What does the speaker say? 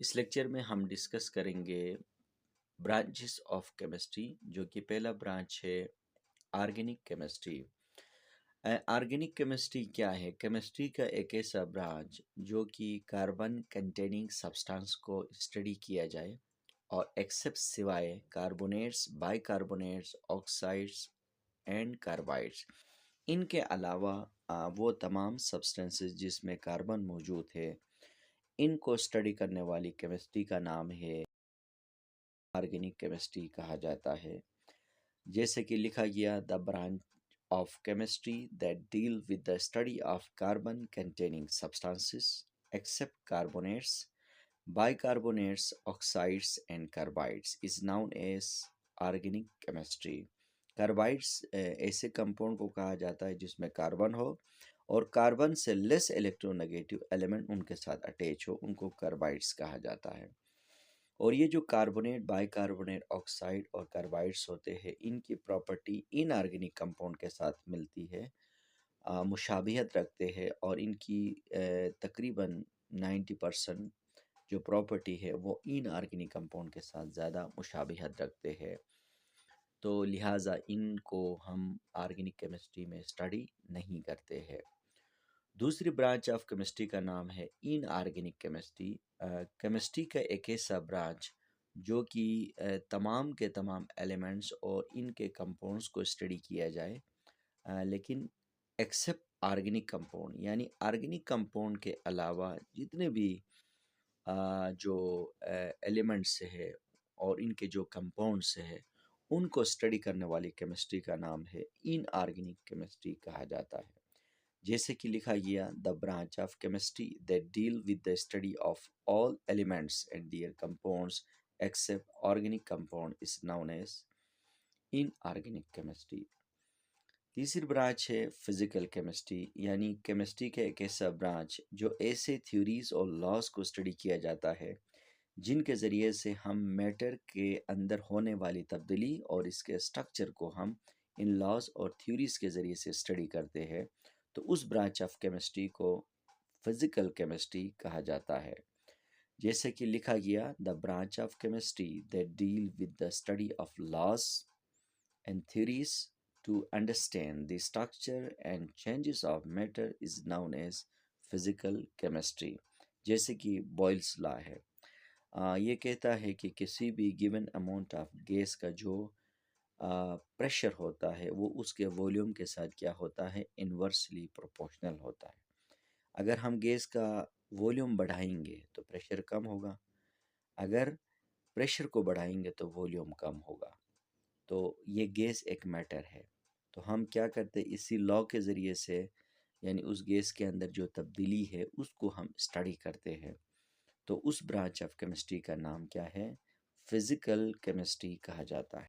इस लेक्चर में हम डिस्कस करेंगे ब्रांचेस ऑफ केमिस्ट्री, जो कि पहला ब्रांच है ऑर्गेनिक केमिस्ट्री। ऑर्गेनिक केमिस्ट्री क्या है? केमिस्ट्री का एक ऐसा ब्रांच जो कि कार्बन कंटेनिंग सब्सटेंस को स्टडी किया जाए और एक्सेप्ट सिवाय carbonates, bicarbonates, oxides and carbides, इनके अलावा वो तमाम सब्सटेंसेस जिसमें कार्बन मौजूद है, इनको स्टडी करने वाली केमिस्ट्री का नाम है ऑर्गेनिक केमिस्ट्री कहा जाता है। जैसे कि लिखा गया, the branch of chemistry that deal with the study of carbon containing substances except carbonates, bicarbonates, oxides and carbides is known as organic chemistry. Carbides ऐसे कंपाउंड को कहा जाता है जिसमें कार्बन हो और कार्बन से लेस इलेक्ट्रोनेगेटिव एलिमेंट उनके साथ अटैच हो, उनको कार्बाइड्स कहा जाता है। और ये जो कार्बोनेट, बाइकार्बोनेट, ऑक्साइड और कार्बाइड्स होते हैं, इनकी प्रॉपर्टी इनऑर्गेनिक कंपाउंड के साथ मिलती है, मुशाबिहत रखते हैं और इनकी तकरीबन 90% जो प्रॉपर्टी है वो इनऑर्गेनिक कंपाउंड के साथ ज़्यादा मुशाबिहत रखते हैं। तो लिहाजा इनको हम ऑर्गेनिक केमिस्ट्री में स्टडी नहीं करते हैं। दूसरी ब्रांच ऑफ केमिस्ट्री का नाम है इनऑर्गेनिक केमिस्ट्री। केमिस्ट्री का एक ऐसा ब्रांच जो कि तमाम के तमाम एलिमेंट्स और इनके कंपाउंड्स को स्टडी किया जाए, लेकिन एक्सेप्ट ऑर्गेनिक कंपाउंड, यानी ऑर्गेनिक कंपाउंड के अलावा जितने भी जो एलिमेंट्स है और इनके जो कंपाउंड्स है, उनको स्टडी करने वाली केमिस्ट्री का नाम है इनऑर्गेनिक केमिस्ट्री कहा जाता है। जैसे कि लिखा गया, the branch of chemistry that deal with the study of all elements and their compounds except organic compound is known as inorganic chemistry. तीसरी ब्रांच है फिजिकल केमिस्ट्री, यानी केमिस्ट्री का एक ऐसा ब्रांच जो ऐसे थ्योरीज और लॉज को स्टडी किया जाता है जिनके ज़रिए से हम मैटर के अंदर होने वाली तब्दीली और इसके स्ट्रक्चर को हम इन लॉज और थ्योरीज के ज़रिए से स्टडी करते हैं। तो उस ब्रांच ऑफ केमिस्ट्री को फिजिकल केमिस्ट्री कहा जाता है। जैसे कि लिखा गया, the branch of chemistry that deal with the study of laws and theories to understand the structure and changes of matter is known as physical chemistry. जैसे कि बॉयल्स लॉ है, ये कहता है कि किसी भी गिवन अमाउंट ऑफ गैस का जो प्रेशर होता है वो उसके वॉल्यूम के साथ क्या होता है, इन्वर्सली प्रोपोर्शनल होता है। अगर हम गैस का वॉल्यूम बढ़ाएंगे तो प्रेशर कम होगा, अगर प्रेशर को बढ़ाएंगे तो वॉल्यूम कम होगा। तो ये गैस एक मैटर है। तो हम क्या करते हैं, इसी लॉ के ज़रिए से, यानी उस गैस के अंदर जो तब्दीली है उसको हम स्टडी करते हैं। तो उस ब्रांच ऑफ केमिस्ट्री का नाम क्या है? फिजिकल केमिस्ट्री कहा जाता है।